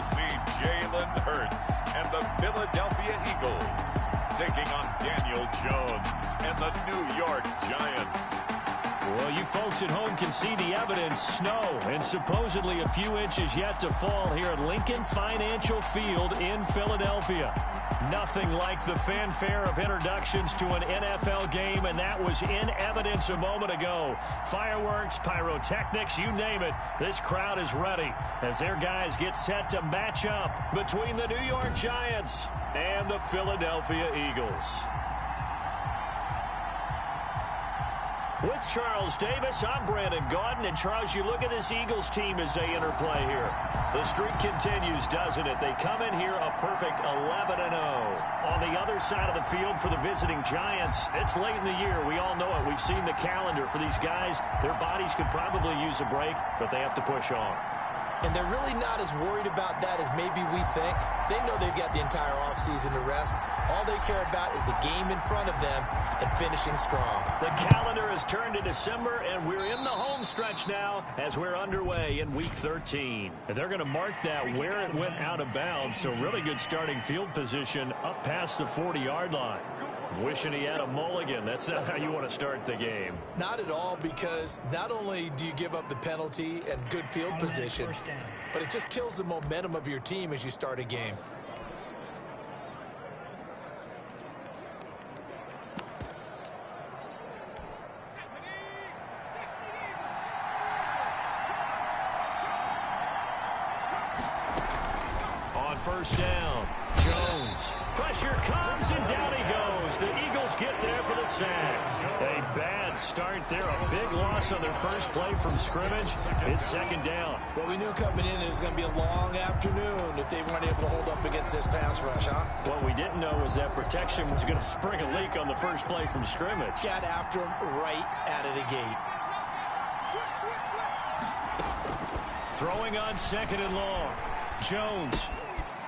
will see Jalen Hurts and the Philadelphia Eagles taking on Daniel Jones and the New York Giants. Well, you folks at home can see the evidence. Snow and supposedly a few inches yet to fall here at Lincoln Financial Field in Philadelphia. Nothing like the fanfare of introductions to an NFL game, and that was in evidence a moment ago. Fireworks, pyrotechnics, you name it. This crowd is ready as their guys get set to match up between the New York Giants and the Philadelphia Eagles. With Charles Davis, I'm Brandon Gaudin. And, Charles, you look at this Eagles team as they interplay here. The streak continues, doesn't it? They come in here a perfect 11-0. On the other side of the field for the visiting Giants, it's late in the year. We all know it. We've seen the calendar for these guys. Their bodies could probably use a break, but they have to push on. And they're really not as worried about that as maybe we think. They know they've got the entire offseason to rest. All they care about is the game in front of them and finishing strong. The calendar has turned to December, and we're in the home stretch now as we're underway in Week 13. And they're going to mark that where it went out of bounds, so really good starting field position up past the 40-yard line. Wishing he had a mulligan. That's not how you want to start the game. Not at all, because not only do you give up the penalty and good field position, but it just kills the momentum of your team as you start a game. On first down, Jones. Pressure comes, and down he goes. The Eagles get there for the sack. A bad start there. A big loss on their first play from scrimmage. It's second down. Well, we knew coming in it was going to be a long afternoon if they weren't able to hold up against this pass rush, huh? What we didn't know was that protection was going to spring a leak on the first play from scrimmage. Got after him right out of the gate. Throwing on second and long. Jones.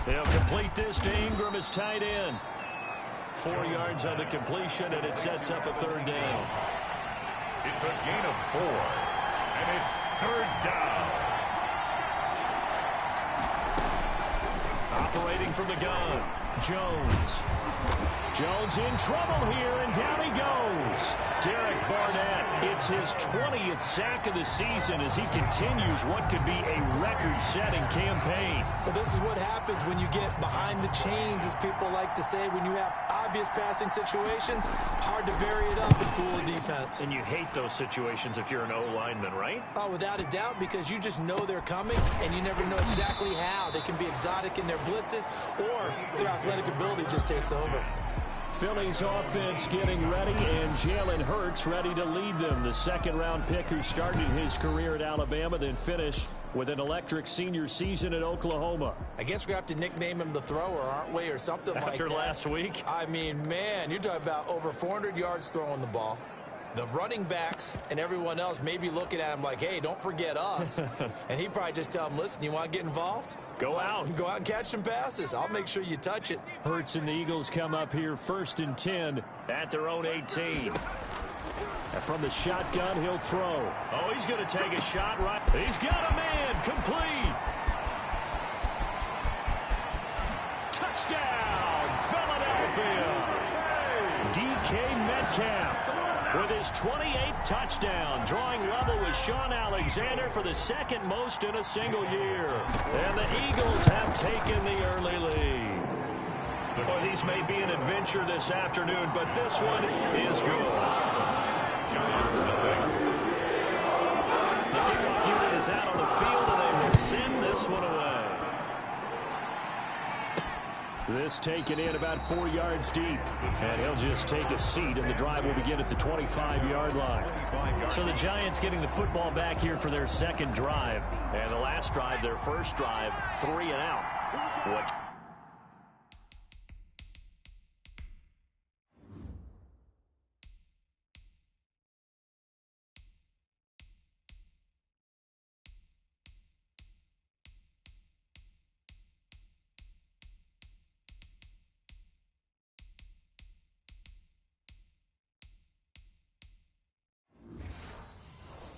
They'll complete this to Ingram as tight end. 4 yards on the completion, and it sets up a third down. It's a gain of 4, and it's third down. Operating from the gun, Jones. Jones in trouble here, and down he goes. Derek Barnett, it's his 20th sack of the season as he continues what could be a record-setting campaign. Well, this is what happens when you get behind the chains, as people like to say, when you have obvious passing situations, hard to vary it up and fool a defense. And you hate those situations if you're an O-lineman, right? Oh, without a doubt, because you just know they're coming, and you never know exactly how. They can be exotic in their blitzes, or their athletic ability just takes over. Philly's offense getting ready, and Jalen Hurts ready to lead them. The second-round pick who started his career at Alabama, then finished with an electric senior season at Oklahoma. I guess we have to nickname him the thrower, aren't we, or something like that. After last week? I mean, man, you're talking about over 400 yards throwing the ball. The running backs and everyone else may be looking at him like, hey, don't forget us. And he'd probably just tell them, listen, you want to get involved? Go out. Go out and catch some passes. I'll make sure you touch it. Hurts and the Eagles come up here 1st and 10 at their own 18. And from the shotgun, he'll throw. Oh, he's going to take a shot right. He's got a man. Complete. Touchdown, Philadelphia. DK Metcalf with his 28th touchdown, drawing level with Sean Alexander for the second most in a single year. And the Eagles have taken the early lead. Well, these may be an adventure this afternoon, but this one is good. The kickoff unit is out on the field, and they will send this one away. This taken in about 4 yards deep, and he'll just take a seat, and the drive will begin at the 25-yard line. So the Giants getting the football back here for their second drive, and the last drive, their first drive, 3 and out. What?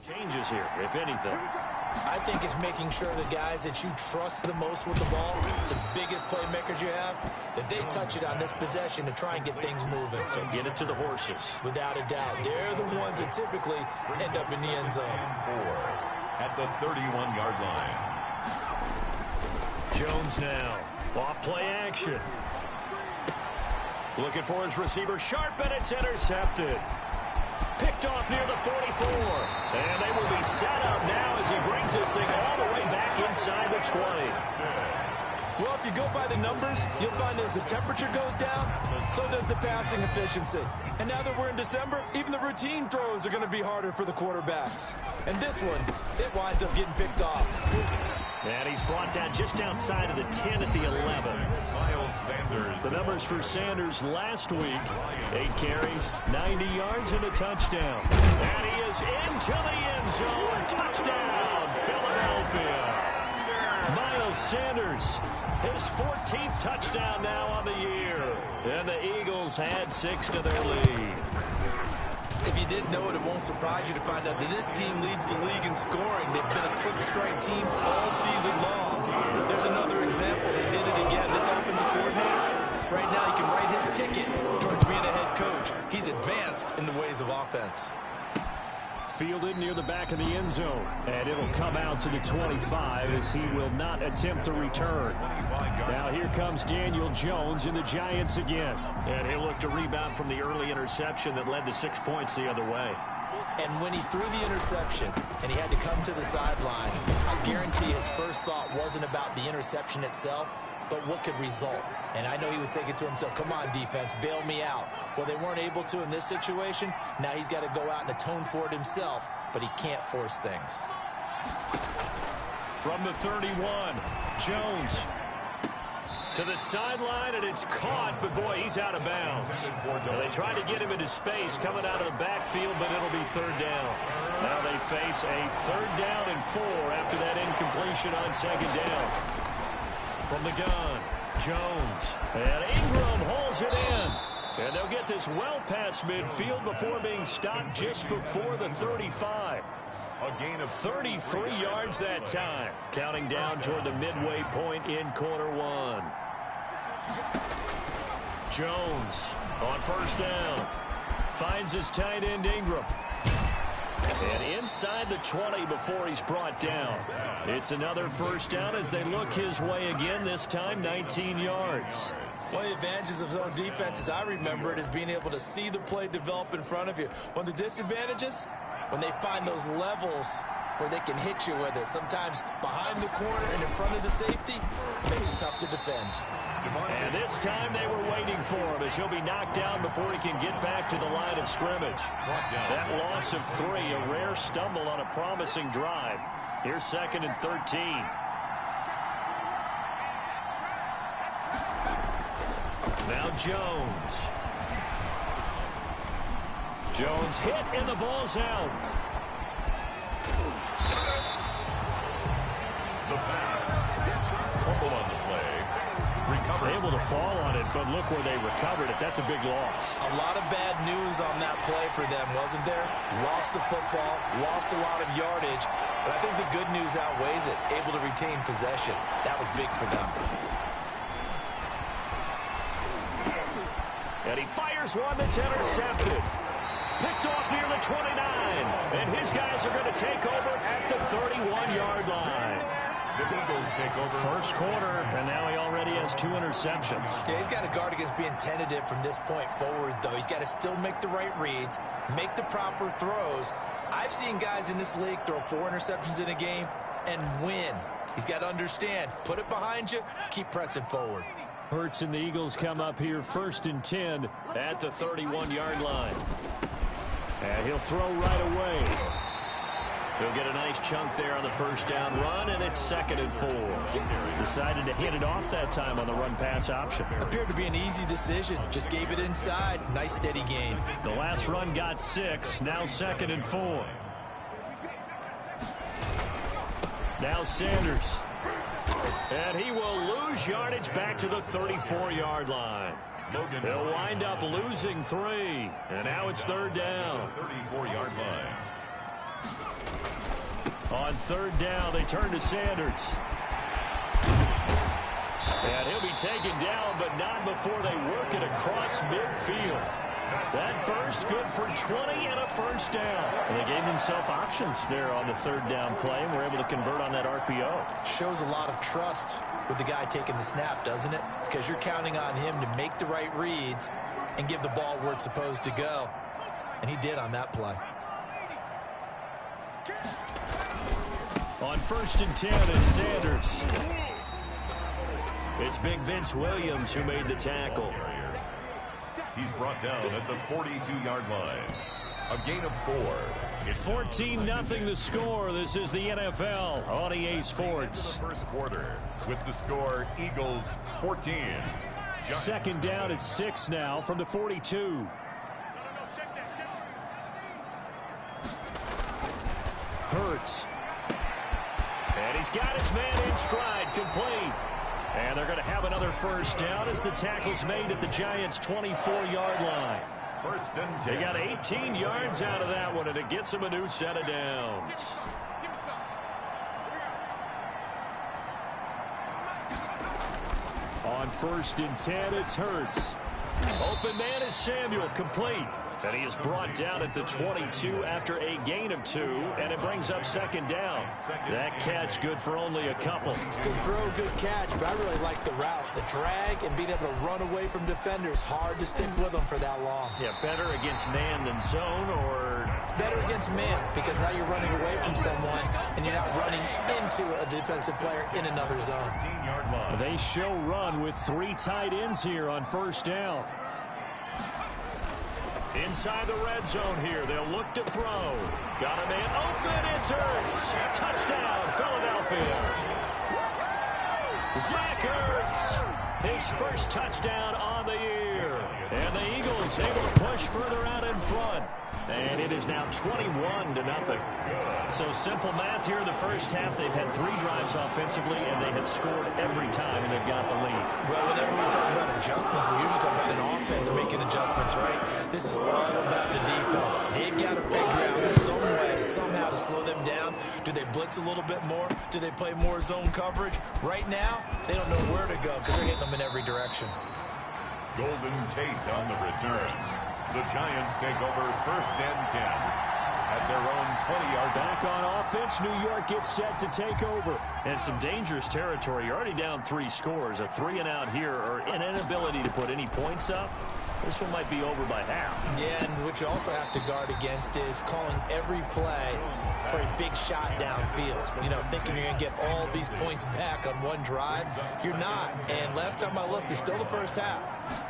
Changes here, if anything. I think it's making sure the guys that you trust the most with the ball, the biggest playmakers you have, that they touch it on this possession to try and get things moving. So get it to the horses. Without a doubt. They're the ones that typically end up in the end zone. 4 at the 31-yard line. Jones now. Off play action. Looking for his receiver. Sharp, and it's intercepted. Picked off near the 44. And they will be set up now as he brings this thing all the way back inside the 20. Well, if you go by the numbers, you'll find as the temperature goes down, so does the passing efficiency. And now that we're in December, even the routine throws are going to be harder for the quarterbacks. And this one, it winds up getting picked off. And he's brought down just outside of the 10 at the 11. Miles Sanders. The numbers for Sanders last week: 8 carries, 90 yards, and a touchdown. And he is into the end zone. Touchdown, Philadelphia. Miles Sanders, his 14th touchdown now on the year. And the Eagles add 6 to their lead. If you didn't know it, it won't surprise you to find out that this team leads the league in scoring. They've been a quick strike team all season long. There's another example. They did it again. This offensive coordinator, right now, he can write his ticket towards being a head coach. He's advanced in the ways of offense. Fielded near the back of the end zone. And it'll come out to the 25 as he will not attempt to return. Now here comes Daniel Jones and the Giants again. And he'll look to rebound from the early interception that led to 6 points the other way. And when he threw the interception and he had to come to the sideline, I guarantee his first thought wasn't about the interception itself, but what could result. And I know he was thinking to himself, come on, defense, bail me out. Well, they weren't able to in this situation. Now he's got to go out and atone for it himself, but he can't force things. From the 31, Jones to the sideline, and it's caught, but boy, he's out of bounds. Well, they tried to get him into space coming out of the backfield, but it'll be third down. Now they face a 3rd down and 4 after that incompletion on 2nd down. From the gun, Jones, and Ingram hauls it in. And they'll get this well past midfield before being stopped just before the 35. A gain of 33 yards that time. Counting down toward the midway point in quarter 1. Jones on 1st down. Finds his tight end Ingram. And inside the 20 before he's brought down. It's another 1st down as they look his way again, this time 19 yards. One of the advantages of zone defense, as I remember it, is being able to see the play develop in front of you. One of the disadvantages, when they find those levels where they can hit you with it, sometimes behind the corner and in front of the safety, it makes it tough to defend. And this time they were waiting for him as he'll be knocked down before he can get back to the line of scrimmage. That loss of 3, a rare stumble on a promising drive. Here's 2nd and 13. Now Jones. Jones hit and the ball's out. the pass. Fumble on the play. Recovered. Able to fall on it, but look where they recovered it. That's a big loss. A lot of bad news on that play for them, wasn't there? Lost the football, lost a lot of yardage, but I think the good news outweighs it. Able to retain possession. That was big for them. And he fires one that's intercepted. Picked off near the 29. And his guys are going to take over at the 31-yard line. The Eagles take over. First quarter, and now he already has 2 interceptions. Yeah, he's got to guard against being tentative from this point forward, though. He's got to still make the right reads, make the proper throws. I've seen guys in this league throw 4 interceptions in a game and win. He's got to understand, put it behind you, keep pressing forward. Hurts and the Eagles come up here 1st and 10 at the 31-yard line. And he'll throw right away. He'll get a nice chunk there on the first down run, and it's 2nd and 4. Decided to hit it off that time on the run-pass option. Appeared to be an easy decision. Just gave it inside. Nice, steady gain. The last run got 6. Now 2nd and 4. Now Sanders. And he will lose yardage back to the 34-yard line. They'll wind up losing 3. And now it's 3rd down. 34-yard line. On third down, they turn to Sanders. And he'll be taken down, but not before they work it across midfield. That burst good for 20 and a first down. And they gave themselves options there on the third down play and were able to convert on that RPO. Shows a lot of trust with the guy taking the snap, doesn't it? Because you're counting on him to make the right reads and give the ball where it's supposed to go. And he did on that play. On 1st and 10, it's Sanders. It's Big Vince Williams who made the tackle. He's brought down at the 42-yard line. A gain of 4. 14-0 the score. This is the NFL on EA Sports. The first quarter with the score Eagles 14. Second down at 6 now from the 42. Hurts. And he's got his man in stride, complete. And they're going to have another first down as the tackle's made at the Giants' 24-yard line. First and 10. They got 18 yards out of that one, and it gets them a new set of downs. On 1st and 10, it's Hurts. Open man is Samuel, complete. And he is brought down at the 22 after a gain of 2, and it brings up second down. That catch good for only a couple. Good throw, good catch, but I really like the route. The drag and being able to run away from defenders. Hard to stick with them for that long. Yeah, better against man than zone, or? Better against man, because now you're running away from someone, and you're not running into a defensive player in another zone. They show run with 3 tight ends here on first down. Inside the red zone here, they'll look to throw. Got a man open, it's Ertz. Touchdown, Philadelphia. Zach Ertz, his first touchdown on the year. And the Eagles able to push further out in front. And it is now 21-0. So simple math here in the first half. They've had 3 drives offensively, and they had scored every time, and they've got the lead. Well, whenever we talk about adjustments, we usually talk about an offense making adjustments, right? This is all about the defense. They've got to figure out some way, somehow to slow them down. Do they blitz a little bit more? Do they play more zone coverage? Right now, they don't know where to go because they're getting them in every direction. Golden Tate on the return. The Giants take over 1st and 10 at their own 20-yard line. Back on offense, New York gets set to take over. And some dangerous territory. You're already down 3 scores. A 3-and-out here, or an inability to put any points up. This one might be over by half. Yeah, and what you also have to guard against is calling every play for a big shot downfield. You know, thinking you're going to get all these points back on one drive. You're not. And last time I looked, it's still the first half.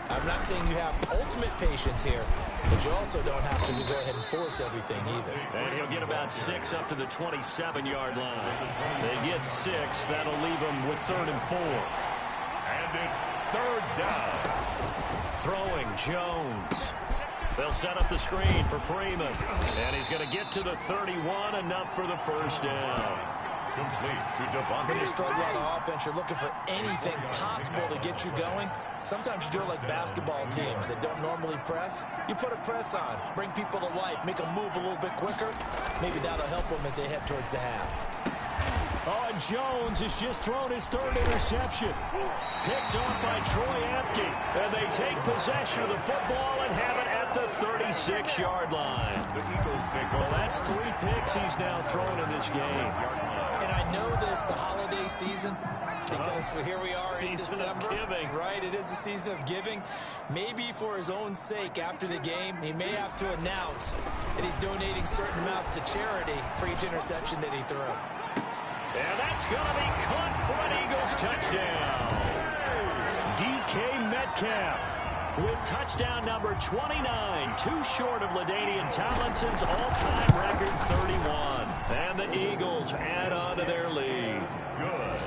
I'm not saying you have ultimate patience here, but you also don't have to go ahead and force everything either. And he'll get about 6 up to the 27-yard line. They get 6. That'll leave them with 3rd and 4. And it's 3rd down. Throwing Jones. They'll set up the screen for Freeman. And he's going to get to the 31, enough for the first down. Complete to Devontae. When you struggle on offense, you're looking for anything possible to get you going. Sometimes you do it like basketball teams that don't normally press. You put a press on, bring people to life, make them move a little bit quicker. Maybe that'll help them as they head towards the half. Oh, and Jones has just thrown his 3rd interception. Picked off by Troy Apke. And they take possession of the football and have it at the 36-yard line. The Eagles take over. Well, that's 3 picks he's now thrown in this game. And I know this, the holiday season, because here we are in December. Giving. Right, it is the season of giving. Maybe for his own sake after the game, he may have to announce that he's donating certain amounts to charity for each interception that he threw. And that's going to be caught for an Eagles touchdown. DK Metcalf with touchdown number 29, too short of LaDainian Tomlinson's all-time record 31. And the Eagles add on to their lead. Good.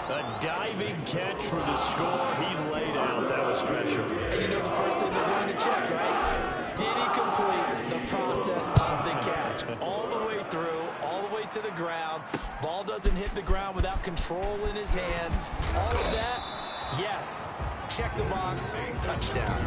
A diving catch for the score he laid out. That was special. And you know the first thing they're going to check, right? Did he complete the process of the catch? All the way through, all the way to the ground. Ball doesn't hit the ground without control in his hands. All of that, yes. Check the box, touchdown.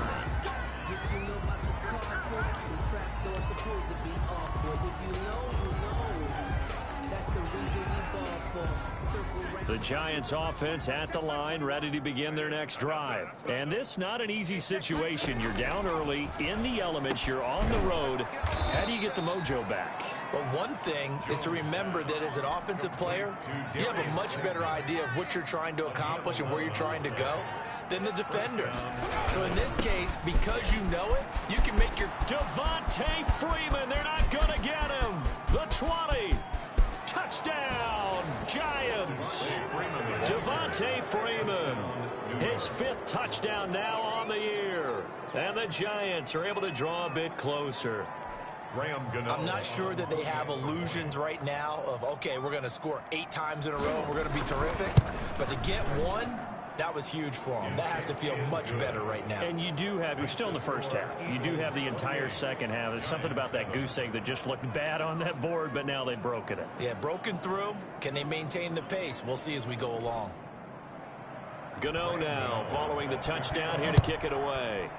The Giants offense at the line, ready to begin their next drive. And this not an easy situation. You're down early, in the elements, you're on the road. How do you get the mojo back? Well, one thing is to remember that as an offensive player, you have a much better idea of what you're trying to accomplish and where you're trying to go than the defender. So in this case, because you know it, you can make your... Devontae Freeman, they're not going to get him. The 20. Touchdown, Giants. Devontae Freeman, his 5th touchdown now on the year. And the Giants are able to draw a bit closer. I'm not sure that they have illusions right now of, okay, we're going to score 8 times in a row and we're going to be terrific. But to get one, that was huge for them. That has to feel much better right now. And you do have, you're still in the first half. You do have the entire second half. There's something about that goose egg that just looked bad on that board, but now they've broken it. Yeah, broken through. Can they maintain the pace? We'll see as we go along. Gano now following the touchdown here to kick it away.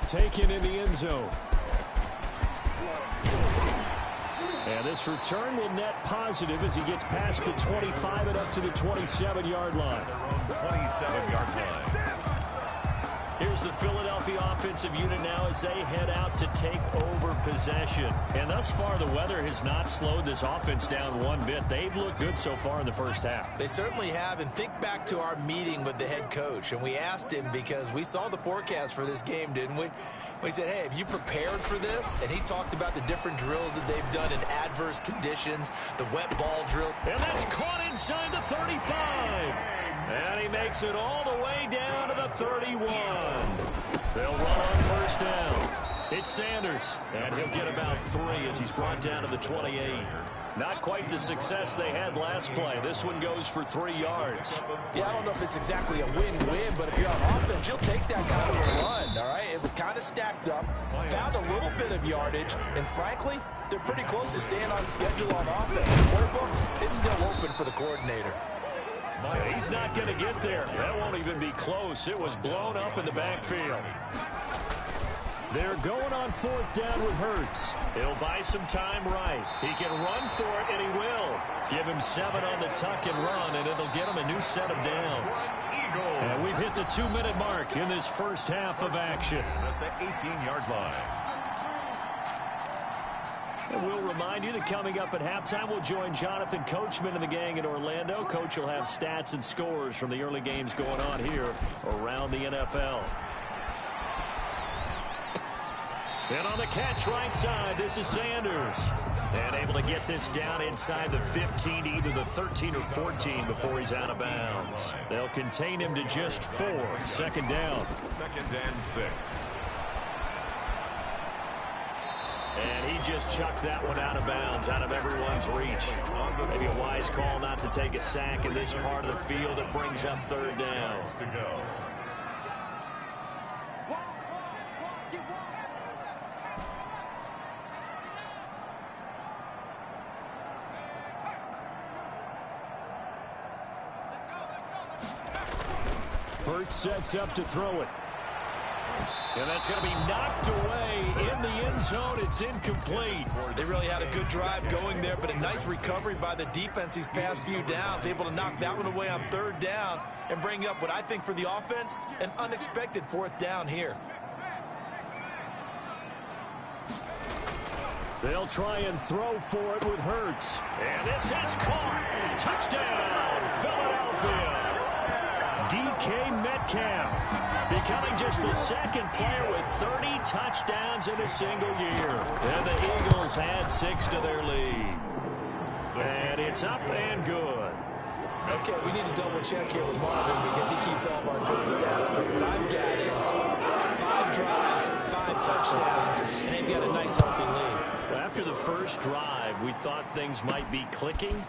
Taken in the end zone. And this return will net positive as he gets past the 25 and up to the 27-yard line. 27-yard line. Here's the Philadelphia offensive unit now as they head out to take over possession. And thus far, the weather has not slowed this offense down one bit. They've looked good so far in the first half. They certainly have. And think back to our meeting with the head coach. And we asked him because we saw the forecast for this game, didn't we? We said, hey, have you prepared for this? And he talked about the different drills that they've done in adverse conditions, the wet ball drill. And that's caught inside the 35. And he makes it all the way down to the 31. They'll run on first down. It's Sanders, and he'll get about 3 as he's brought down to the 28. Not quite the success they had last play. This one goes for 3 yards. Yeah, I don't know if it's exactly a win-win, but if you're on offense, you'll take that kind of a run, all right? It was kind of stacked up, found a little bit of yardage, and frankly, they're pretty close to staying on schedule on offense. The playbook is still open for the coordinator. Yeah, he's not going to get there. That won't even be close. It was blown up in the backfield. They're going on 4th down with Hurts. He'll buy some time right. He can run for it, and he will. Give him 7 on the tuck and run, and it'll get him a new set of downs. And we've hit the 2-minute mark in this first half of action. At the 18-yard line. And we'll remind you that coming up at halftime, we'll join Jonathan Coachman and the gang in Orlando. Coach will have stats and scores from the early games going on here around the NFL. And on the catch right side, this is Sanders. And able to get this down inside the 15 to either the 13 or 14 before he's out of bounds. They'll contain him to just 4. 2nd down. 2nd and 6. And he just chucked that one out of bounds, out of everyone's reach. Maybe a wise call not to take a sack in this part of the field. It brings up 3rd down. Hurts sets up to throw it. And that's going to be knocked away in the end zone. It's incomplete. They really had a good drive going there, but a nice recovery by the defense these past few downs. Able to knock that one away on 3rd down and bring up what I think for the offense, an unexpected 4th down here. They'll try and throw for it with Hurts. And this is caught. Touchdown, Philadelphia. DK Metcalf becoming just the 2nd player with 30 touchdowns in a single year. And the Eagles had 6 to their lead. And it's up and good. Okay, we need to double check here with Marvin because he keeps all of our good stats. But what I've got is 5 drives, 5 touchdowns, and they've got a nice healthy lead. After the first drive, we thought things might be clicking.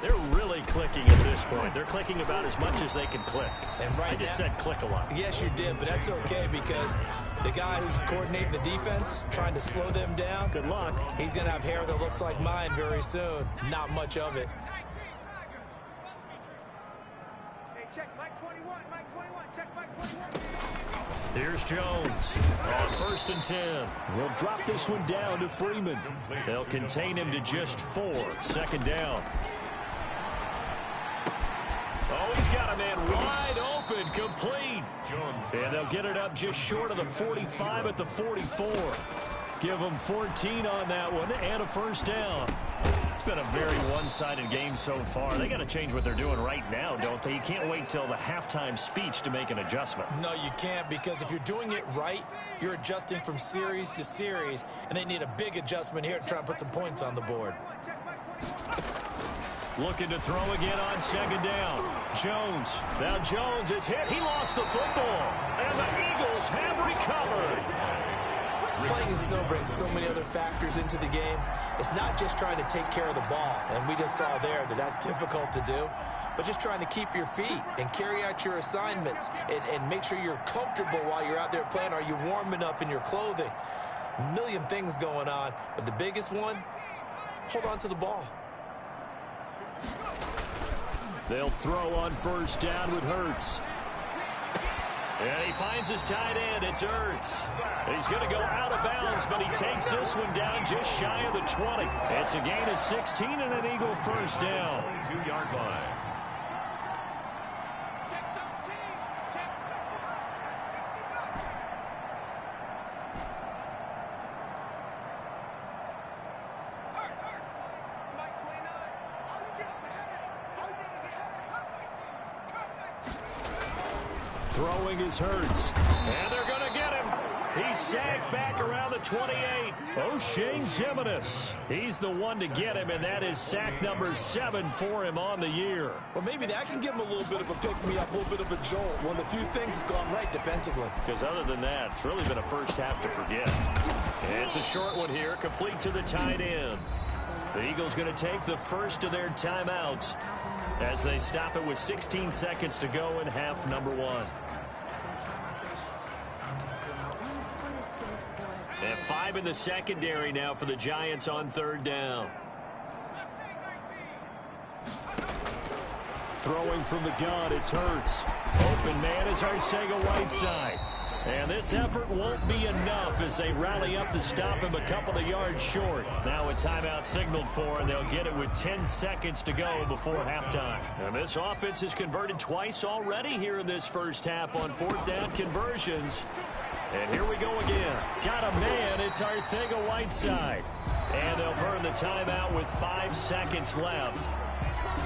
They're really clicking at this point. They're clicking about as much as they can click. And right I just said click a lot. Yes, you did, but that's okay because the guy who's coordinating the defense, trying to slow them down. Good luck. He's going to have hair that looks like mine very soon. Not much of it. check Mike 21, Mike 21, check Mike 21. Here's Jones on 1st and 10. We'll drop this one down to Freeman. They'll contain him to just 4. 2nd down. Oh, he's got a man wide open, complete. And they'll get it up just short of the 45 at the 44. Give them 14 on that one and a 1st down. It's been a very one-sided game so far. They got to change what they're doing right now, don't they? You can't wait till the halftime speech to make an adjustment. No, you can't, because if you're doing it right, you're adjusting from series to series, and they need a big adjustment here to try and put some points on the board. Looking to throw again on 2nd down. Jones. Now Jones is hit. He lost the football. And the Eagles have recovered. Playing in snow brings so many other factors into the game. It's not just trying to take care of the ball, and we just saw there that that's difficult to do, but just trying to keep your feet and carry out your assignments and make sure you're comfortable while you're out there playing. Are you warm enough in your clothing? A million things going on, but the biggest one, hold on to the ball. They'll throw on 1st down with Hurts. And he finds his tight end. It's Ertz. He's going to go out of bounds, but he takes this one down just shy of the 20. It's a gain of 16 and an Eagle 1st down. 2-yard line. Throwing is Hurts. And they're going to get him. He's sacked back around the 28. O'Shane Ximines. He's the one to get him, and that is sack number 7 for him on the year. Well, maybe that can give him a little bit of a pick-me-up, a little bit of a jolt. One of the few things has gone right defensively. Because other than that, it's really been a first half to forget. It's a short one here, complete to the tight end. The Eagles going to take the first of their timeouts as they stop it with 16 seconds to go in half number 1. And 5 in the secondary now for the Giants on 3rd down. Throwing from the gun, it's Hurts. Open man is Arcega-Whiteside. And this effort won't be enough as they rally up to stop him a couple of yards short. Now a timeout signaled for, and they'll get it with 10 seconds to go before halftime. And this offense has converted twice already here in this first half on 4th down conversions. And here we go again. Got a man. It's Arcega-Whiteside. And they'll burn the timeout with 5 seconds left.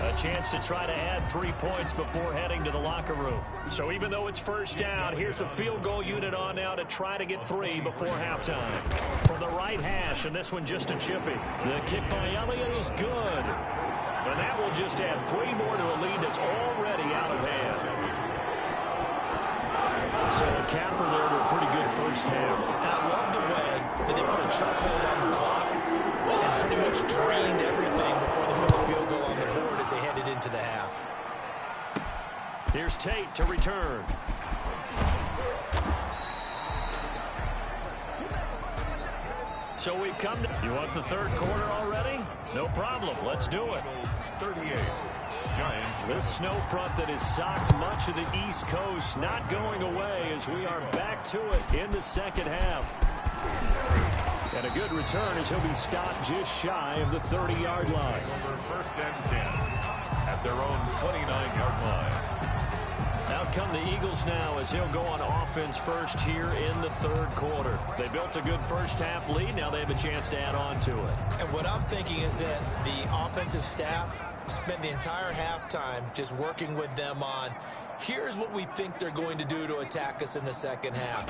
A chance to try to add 3 points before heading to the locker room. So even though it's first down, here's the field goal unit on now to try to get 3 before halftime. From the right hash, and this one just a chippy. The kick by Elliott is good. And that will just add 3 more to a lead that's already out of hand. So a capper there to a pretty good first half. And I love the way that they put a chokehold on the clock and pretty much drained everything before they put the field goal on the board as they headed into the half. Here's Tate to return. So we've come to... You want the 3rd quarter already? No problem. Let's do it. 38. Giants. This snow front that has socked much of the East Coast not going away as we are back to it in the second half. And a good return as he'll be stopped just shy of the 30-yard line. Over 1st and 10 at their own 29-yard line. Out come the Eagles now as they'll go on offense first here in the 3rd quarter. They built a good first half lead. Now they have a chance to add on to it. And what I'm thinking is that the offensive staff spent the entire halftime just working with them on, here's what we think they're going to do to attack us in the second half.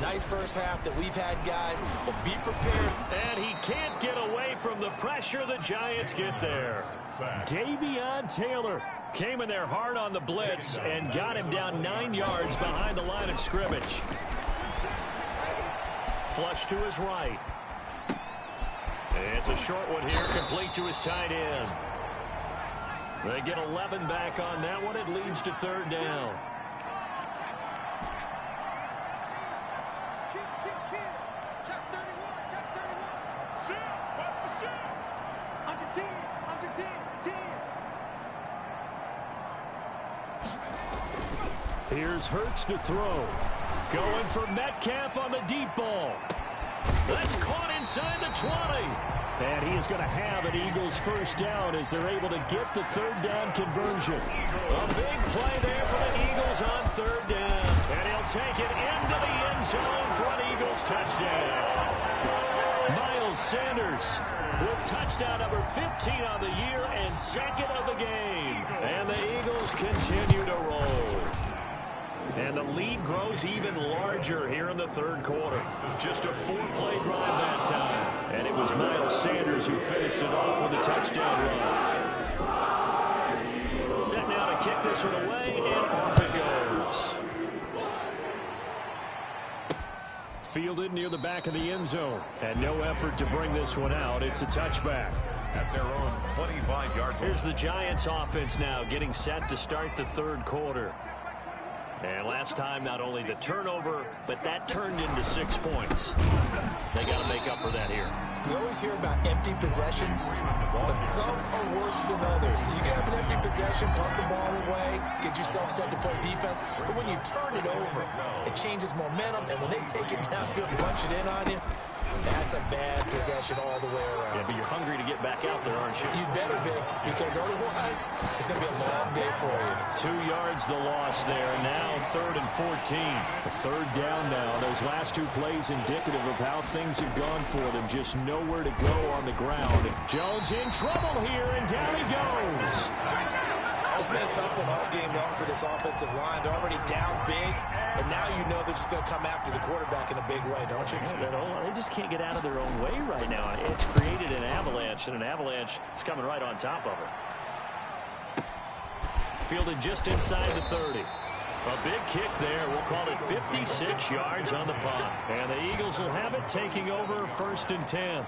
Nice first half that we've had, guys, but be prepared. And he can't get away from the pressure the Giants get there. Davion Taylor came in there hard on the blitz and got him down 9 yards behind the line of scrimmage. Flush to his right. It's a short one here, complete to his tight end. They get 11 back on that one. It leads to 3rd down. Check 31, check 31. Shit, watch the shit. Under 10, 10. Here's Hurts to throw. Going for Metcalf on the deep ball. That's caught inside the 20. And he is going to have an Eagles first down as they're able to get the third down conversion. A big play there for the Eagles on third down. And he'll take it into the end zone for an Eagles touchdown. Miles Sanders with touchdown number 15 on the year and second of the game. And the Eagles continue to roll. And the lead grows even larger here in the third quarter. Just a 4-play drive that time. And it was Miles Sanders who finished it off with a touchdown run. Set now to kick this one away, and off it goes. Fielded near the back of the end zone. And no effort to bring this one out. It's a touchback. At their own 25-yard line. Here's the Giants offense now getting set to start the third quarter. And last time, not only the turnover, but that turned into 6 points. They got to make up for that here. We always hear about empty possessions, but some are worse than others. You can have an empty possession, punt the ball away, get yourself set to play defense, but when you turn it over, it changes momentum, and when they take it downfield and punch it in on you, that's a bad possession all the way around. Yeah, but you're hungry to get back out there, aren't you? You better be, because otherwise, it's going to be a long day for you. 2 yards the loss there. Now 3rd and 14. A third down now. Those last 2 plays indicative of how things have gone for them. Just nowhere to go on the ground. Jones in trouble here, and down he goes. It's been a tough one all game long for this offensive line. They're already down big, and now you know they're just going to come after the quarterback in a big way, don't you? Yeah, they just can't get out of their own way right now. It's created an avalanche, and an avalanche is coming right on top of it. Fielded just inside the 30. A big kick there. We'll call it 56 yards on the punt. And the Eagles will have it, taking over 1st and 10.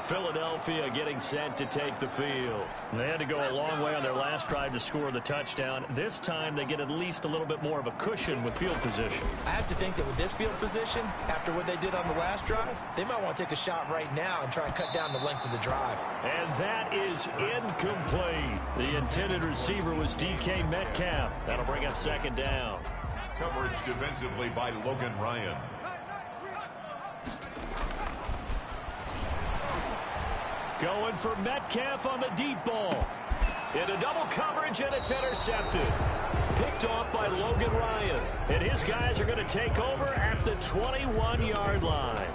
Philadelphia getting set to take the field. They had to go a long way on their last drive to score the touchdown. This time they get at least a little bit more of a cushion with field position. I have to think that with this field position, after what they did on the last drive, they might want to take a shot right now and try and cut down the length of the drive. And that is incomplete. The intended receiver was DK Metcalf. That'll bring up 2nd down. Coverage defensively by Logan Ryan. Going for Metcalf on the deep ball. Into double coverage, and it's intercepted. Picked off by Logan Ryan. And his guys are going to take over at the 21-yard line.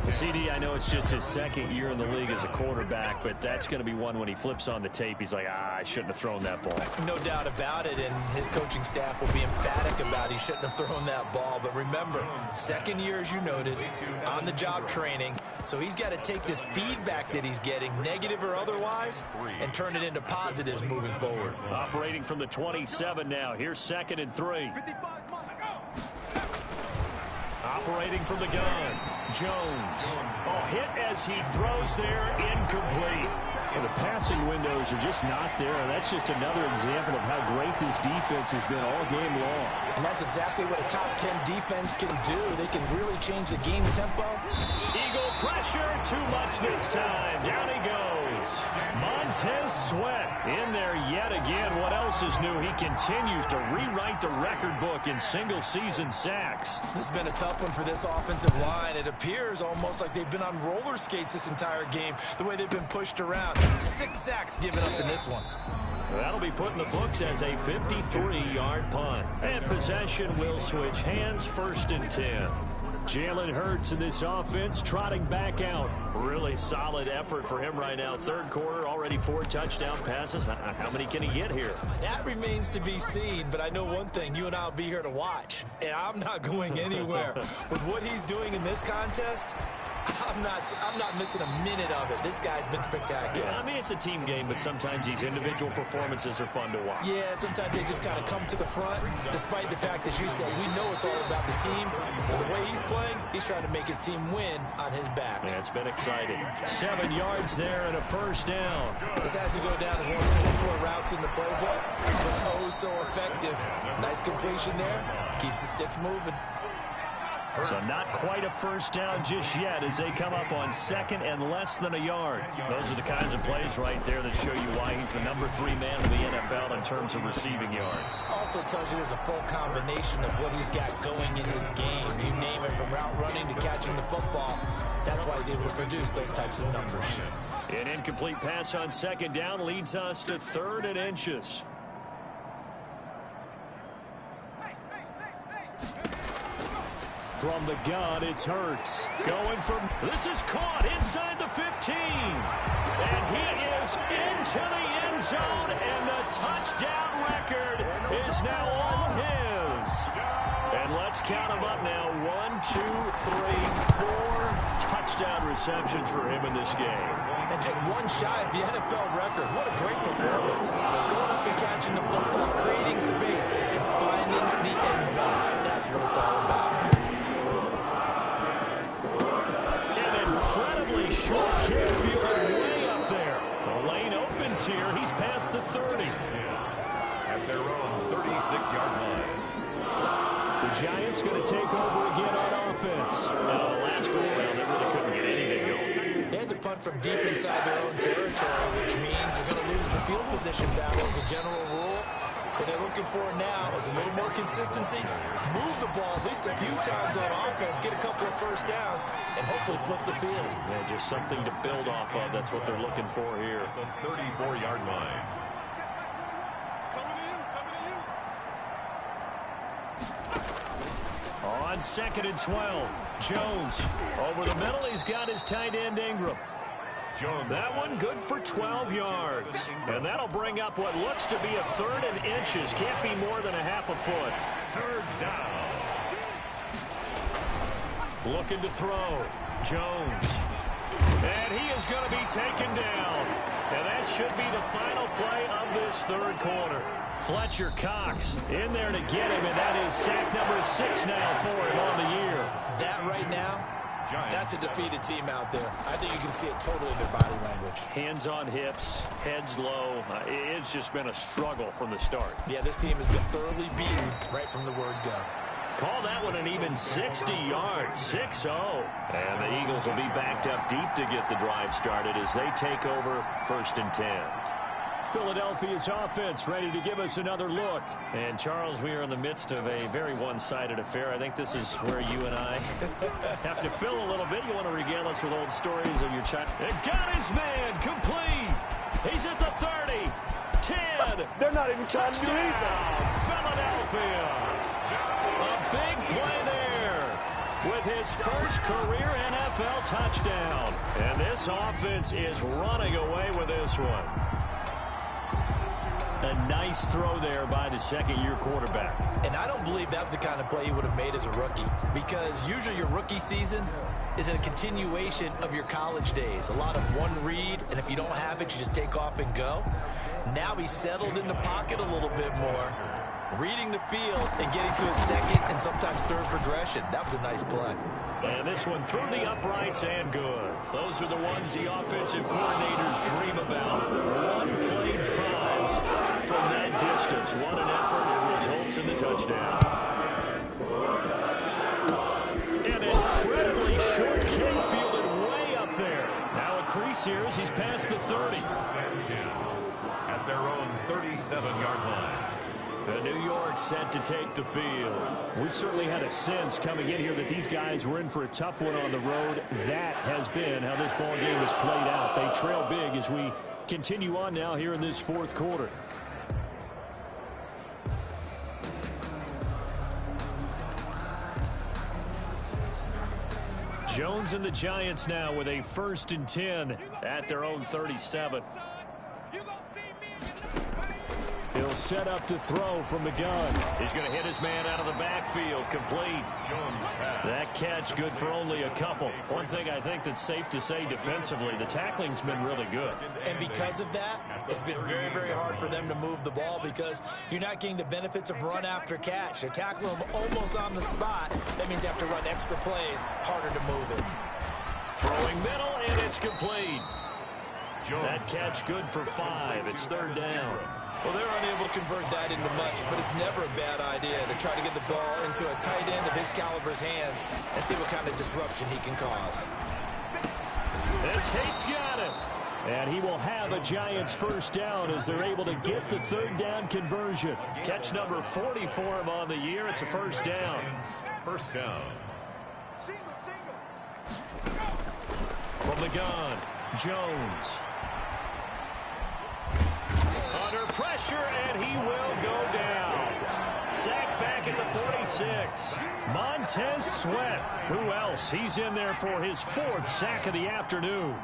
CD, I know it's just his 2nd year in the league as a quarterback, but that's going to be one when he flips on the tape. He's like, I shouldn't have thrown that ball. No doubt about it, and his coaching staff will be emphatic about he shouldn't have thrown that ball. But remember, 2nd year, as you noted, on-the-job training. So he's got to take this feedback that he's getting, negative or otherwise, and turn it into positives moving forward. Operating from the 27 now. Here's 2nd and 3. Operating from the gun. Jones. Hit as he throws there. Incomplete. Well, the passing windows are just not there. That's just another example of how great this defense has been all game long. And that's exactly what a top 10 defense can do. They can really change the game tempo. Eagle pressure. Too much this time. Down he goes. Montez Sweat in there yet again. What else is new? He continues to rewrite the record book in single-season sacks. This has been a tough one for this offensive line. It appears almost like they've been on roller skates this entire game, the way they've been pushed around. 6 sacks given up in this one. That'll be put in the books as a 53-yard punt. And possession will switch hands, 1st and 10. Jalen Hurts in this offense trotting back out. Really solid effort for him right now. 3rd quarter, already 4 touchdown passes. How many can he get here? That remains to be seen, but I know one thing. You and I will be here to watch, and I'm not going anywhere. With what he's doing in this contest, I'm not missing a minute of it. This guy's been spectacular. Yeah, I mean, it's a team game, but sometimes these individual performances are fun to watch. Yeah, sometimes they just kind of come to the front, despite the fact, as you said, we know it's all about the team. But the way he's playing, he's trying to make his team win on his back. Yeah, it's been exciting. 7 yards there and a 1st down. This has to go down as one of the simpler routes in the playbook, but oh so effective. Nice completion there. Keeps the sticks moving. So not quite a first down just yet as they come up on second and less than a yard. Those are the kinds of plays right there that show you why he's the number 3 man in the NFL in terms of receiving yards. Also tells you there's a full combination of what he's got going in his game. You name it, from route running to catching the football. That's why he's able to produce those types of numbers. An incomplete pass on second down leads us to 3rd and inches. From the gun, it's Hurts. Going from, this is caught inside the 15. And he is into the end zone, and the touchdown record is now all his. And let's count them up now. 1, 2, 3, 4 touchdown receptions for him in this game. And just one shy of the NFL record. What a great performance. Going up and catching the football, creating space, and finding the end zone. That's what it's all about. Incredibly short kick, fielded way up there. The lane opens here. He's past the 30. At their own 36-yard line. The Giants going to take over again on offense. Now, the last go-around, they really couldn't get anything going. They had to punt from deep inside their own territory, which means they're going to lose the field position battle as a general rule. What they're looking for now is a little more consistency, move the ball at least a few times on offense, get a couple of first downs, and hopefully flip the field. Yeah, just something to build off of. That's what they're looking for here. The 34-yard line. On 2nd and 12, Jones over the middle. He's got his tight end Ingram. Jones. That one good for 12 yards. And that'll bring up what looks to be a 3rd and inches. Can't be more than a half a foot. 3rd down. Looking to throw. Jones. And he is going to be taken down. And that should be the final play of this 3rd quarter. Fletcher Cox in there to get him, and that is sack number 6 now for him on the year. That right now, that's a defeated team out there. I think you can see it totally in their body language. Hands on hips, heads low. It's just been a struggle from the start. Yeah, this team has been thoroughly beaten right from the word go. Call that one an even 60 yards, 6-0. And the Eagles will be backed up deep to get the drive started as they take over 1st and 10. Philadelphia's offense ready to give us another look. And, Charles, we are in the midst of a very one-sided affair. I think this is where you and I have to fill a little bit. You want to regale us with old stories of your child. And got his man complete. He's at the 30, 10. They're not even trying to do anything. Philadelphia. A big play there with his first career NFL touchdown. And this offense is running away with this one. A nice throw there by the 2nd-year quarterback. And I don't believe that was the kind of play he would have made as a rookie, because usually your rookie season is a continuation of your college days. A lot of one read, and if you don't have it, you just take off and go. Now he's settled in the pocket a little bit more, reading the field and getting to his 2nd and sometimes 3rd progression. That was a nice play. And this one through the uprights and good. Those are the ones the offensive coordinators dream about. One-play drives from that distance. What an effort. It results in the touchdown. An incredibly short kick fielded way up there. Now a crease here as he's past the 30. At their own 37-yard line. The New York set to take the field. We certainly had a sense coming in here that these guys were in for a tough one on the road. That has been how this ball game has played out. They trail big as we continue on now here in this 4th quarter. Jones and the Giants now with a 1st and 10 at their own 37. He'll set up to throw from the gun. He's going to hit his man out of the backfield. Complete. That catch good for only a couple. One thing I think that's safe to say defensively, the tackling's been really good. And because of that, it's been very, very hard for them to move the ball because you're not getting the benefits of run after catch. They tackle them almost on the spot. That means you have to run extra plays, harder to move it. Throwing middle, and it's complete. That catch good for 5. It's 3rd down. Well, they're unable to convert that into much, but it's never a bad idea to try to get the ball into a tight end of his caliber's hands and see what kind of disruption he can cause. And Tate's got it. And he will have a Giants first down as they're able to get the third down conversion. Catch number 40 for him on the year. It's a first down. First down. From the gun, Jones. Under pressure, and he will go down. Sacked back at the 46. Montez Sweat. Who else? He's in there for his 4th sack of the afternoon.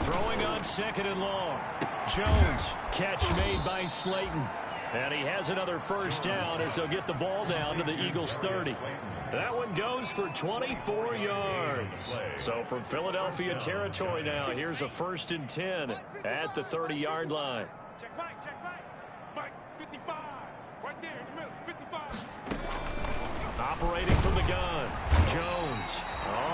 Throwing on 2nd and long. Jones. Catch made by Slayton. And he has another first down as they'll get the ball down to the Eagles' 30. That one goes for 24 yards. So from Philadelphia territory now, here's a 1st and 10 at the 30-yard line. Check Mike, check Mike. Mike, 55. Right there in the middle, 55. Operating from the gun, Jones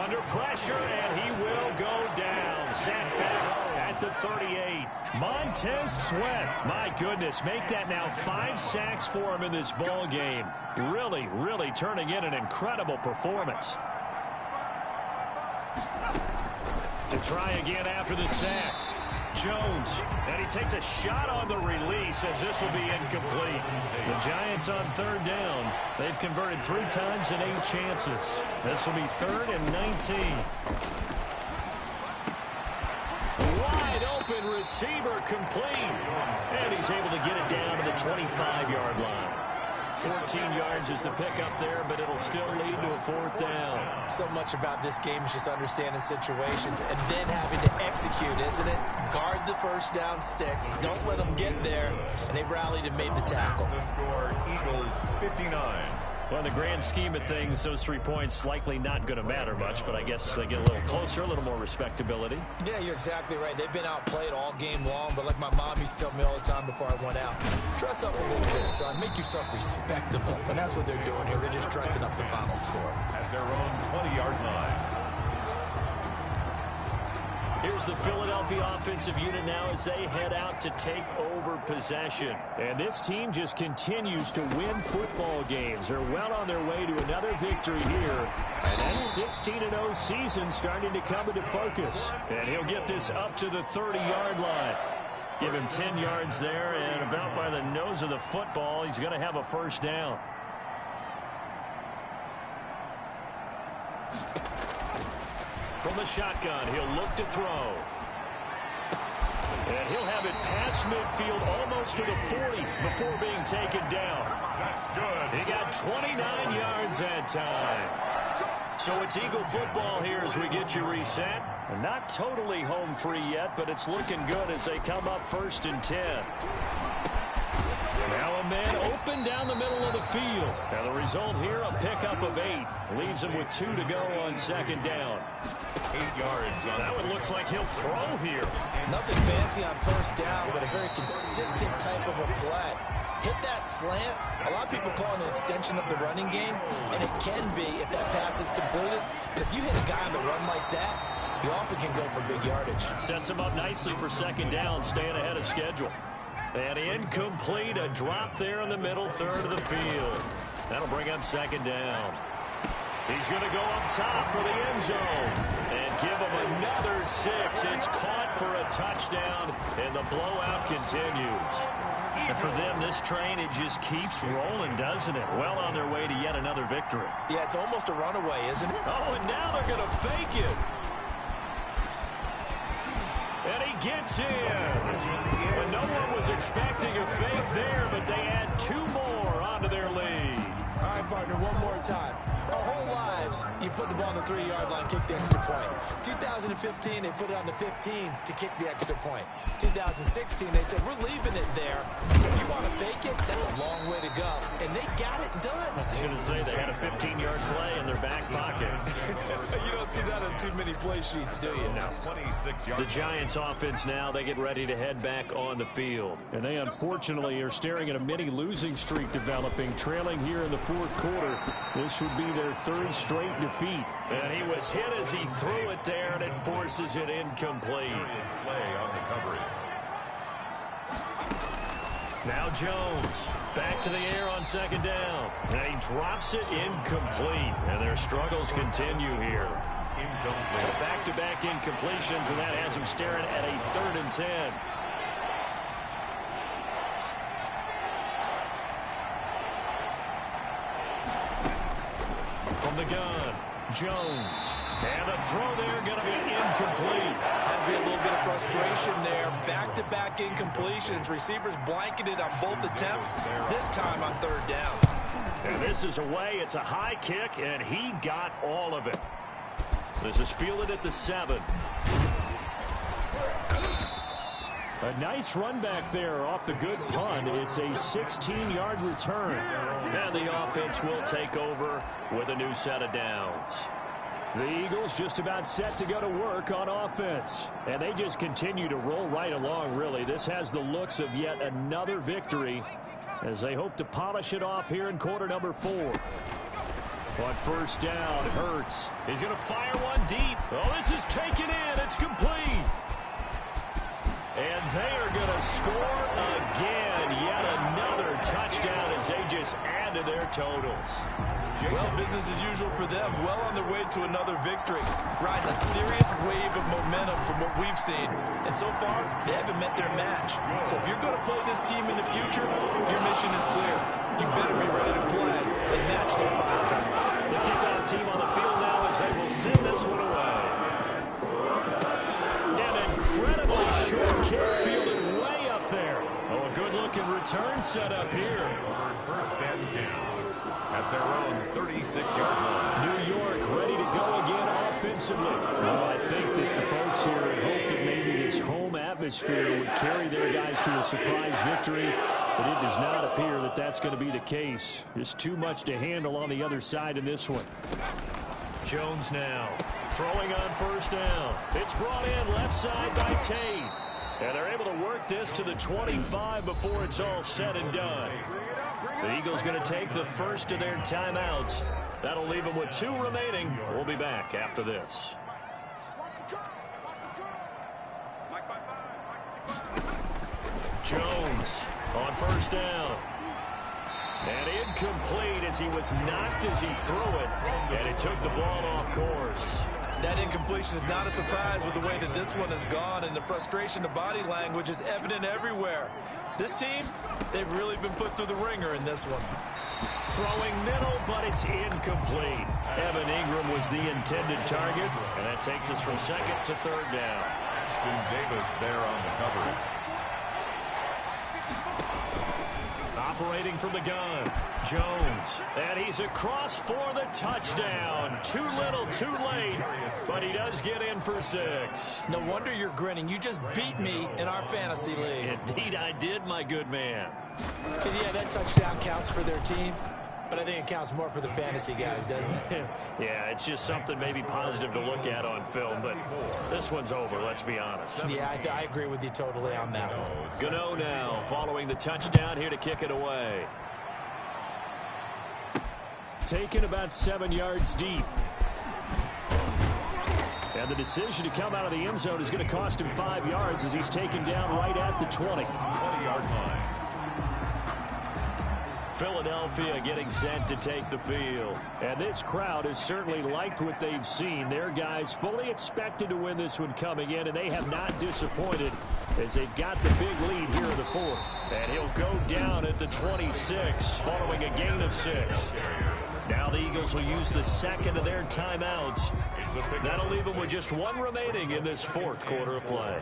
under pressure, and he will go down. Sacked back at the 38. Montez Sweat, my goodness, make that now 5 sacks for him in this ball game. Really, really turning in an incredible performance. To try again after the sack. Jones, and he takes a shot on the release as this will be incomplete. The Giants on 3rd down. They've converted 3 times in 8 chances. This will be 3rd and 19. Wide open receiver complete. And he's able to get it down to the 25-yard line. 14 yards is the pickup there, but it'll still lead to a 4th down. So much about this game is just understanding situations and then having to execute, isn't it? Guard the first down sticks. Don't let them get there. And they rallied and made the tackle. The score, Eagles 59. Well, in the grand scheme of things, those 3 points likely not going to matter much, but I guess they get a little closer, a little more respectability. Yeah, you're exactly right. They've been outplayed all game long, but like my mom used to tell me all the time before I went out, dress up a little bit, son. Make yourself respectable. And that's what they're doing here. They're just dressing up the final score. At their own 20-yard line. Here's the Philadelphia offensive unit now as they head out to take over possession. And this team just continues to win football games. They're well on their way to another victory here. And that 16-0 season starting to come into focus. And he'll get this up to the 30-yard line. Give him 10 yards there, and about by the nose of the football, he's going to have a first down. From the shotgun, he'll look to throw. And he'll have it past midfield almost to the 40 before being taken down. That's good. He got 29 yards that time. So it's Eagle football here as we get you reset. And not totally home free yet, but it's looking good as they come up 1st and 10. Now a man open down the middle of the field. And the result here, a pickup of 8. Leaves him with 2 to go on 2nd down. 8 yards on that one. Looks like he'll throw here. Nothing fancy on 1st down, but a very consistent type of a play. Hit that slant. A lot of people call it an extension of the running game, and it can be if that pass is completed. Because you hit a guy on the run like that, he often can go for big yardage. Sets him up nicely for 2nd down, staying ahead of schedule. And incomplete, a drop there in the middle third of the field. That'll bring up 2nd down. He's going to go up top for the end zone and give him another 6. It's caught for a touchdown, and the blowout continues. And for them, this train, it just keeps rolling, doesn't it? Well on their way to yet another victory. Yeah, it's almost a runaway, isn't it? Oh, and now they're going to fake it. And he gets in. And no one was expecting a fake there, but they add 2 more onto their lead. All right, partner, one more time. Our whole lives, you put the ball on the 3-yard line, kick the extra point. 2015, they put it on the 15 to kick the extra point. 2016, they said, we're leaving it there. So if you want to fake it, that's a long way to go. And they got it done. was going to say they had a 15-yard play in their back pocket. You don't see that on too many play sheets, do you? No. The Giants offense now, they get ready to head back on the field. And they unfortunately are staring at a mini losing streak developing, trailing here in the fourth quarter. This would be their third straight defeat. And he was hit as he threw it there, and it forces it incomplete. Slay on the coverage. Now Jones back to the air on second down. And he drops it incomplete. And their struggles continue here. So back-to-back incompletions, and that has him staring at a 3rd and 10. From the gun, Jones. And the throw there going to be incomplete. Has to be a little bit of frustration there. Back-to-back incompletions. Receivers blanketed on both attempts, this time on 3rd down. And this is away. It's a high kick, and he got all of it. This is fielded at the 7. A nice run back there off the good punt. It's a 16-yard return. And the offense will take over with a new set of downs. The Eagles just about set to go to work on offense. And they just continue to roll right along, really. This has the looks of yet another victory as they hope to polish it off here in quarter number 4. On first down, Hurts. He's going to fire one deep. Oh, this is taken in. It's complete. And they are going to score again. Yet another touchdown as they just add to their totals. Well, business as usual for them. Well on their way to another victory. Riding a serious wave of momentum from what we've seen. And so far, they haven't met their match. So if you're going to play this team in the future, your mission is clear. You better be ready to play and match their final coming. The kickoff team on the field now as they will send this one away. An incredibly short kick fielded way up there. Oh, a good-looking return set up here. First and 10 at their own 36-yard line. New York ready to go again offensively. Well, I think that the folks here hope that maybe this home atmosphere would carry their guys to a surprise victory, but it does not appear that that's going to be the case. Just too much to handle on the other side in this one. Jones now throwing on first down. It's brought in left side by Tate. And they're able to work this to the 25 before it's all said and done. The Eagles going to take the first of their timeouts. That'll leave them with 2 remaining. We'll be back after this. Jones on first down. And incomplete as he was knocked as he threw it. And he took the ball off course. That incompletion is not a surprise with the way that this one has gone, and the frustration, the body language is evident everywhere. This team, they've really been put through the ringer in this one. Throwing middle, but it's incomplete. Evan Ingram was the intended target, and that takes us from 2nd to 3rd down. Ashton Davis there on the coverage. Operating from the gun, Jones. And he's across for the touchdown. Too little, too late, but he does get in for 6. No wonder you're grinning. You just beat me in our fantasy league. Indeed I did, my good man. And yeah, that touchdown counts for their team, but I think it counts more for the fantasy guys, doesn't it? Yeah, it's just something maybe positive to look at on film, but this one's over, let's be honest. Yeah, I agree with you totally on that one. Gano now following the touchdown here to kick it away. Taken about 7 yards deep. And the decision to come out of the end zone is going to cost him 5 yards as he's taken down right at the 20. 20-yard line. Philadelphia getting set to take the field. And this crowd has certainly liked what they've seen. Their guys fully expected to win this one coming in, and they have not disappointed as they've got the big lead here in the 4th. And he'll go down at the 26 following a gain of 6. Now the Eagles will use the 2nd of their timeouts. That'll leave them with just 1 remaining in this 4th quarter of play.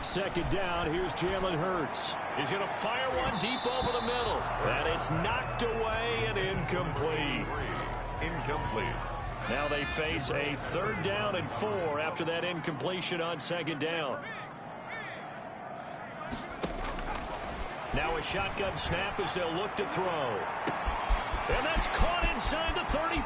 2nd down, here's Jalen Hurts. He's going to fire one deep over the middle. And it's knocked away and incomplete. Incomplete. Now they face a 3rd down and 4 after that incompletion on 2nd down. Now a shotgun snap as they'll look to throw. And that's caught inside the 35.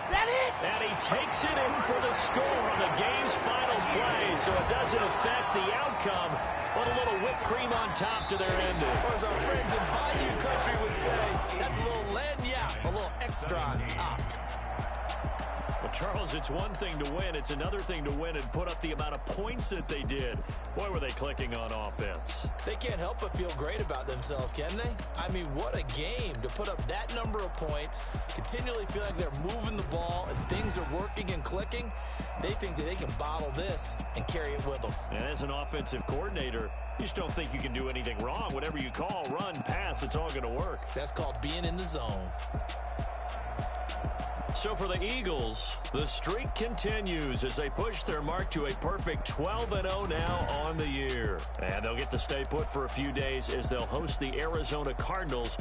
That it? And he takes it in for the score on the game's final play, so it doesn't affect the outcome, but a little whipped cream on top to their ending. Or as our friends in Bayou Country would say, that's a little lagniappe, a little extra on top. Well, Charles, it's one thing to win. It's another thing to win and put up the amount of points that they did. Boy, were they clicking on offense. They can't help but feel great about themselves, can they? I mean, what a game to put up that number of points, continually feel like they're moving the ball and things are working and clicking. They think that they can bottle this and carry it with them. And as an offensive coordinator, you just don't think you can do anything wrong. Whatever you call, run, pass, it's all going to work. That's called being in the zone. So for the Eagles, the streak continues as they push their mark to a perfect 12-0 now on the year. And they'll get to stay put for a few days as they'll host the Arizona Cardinals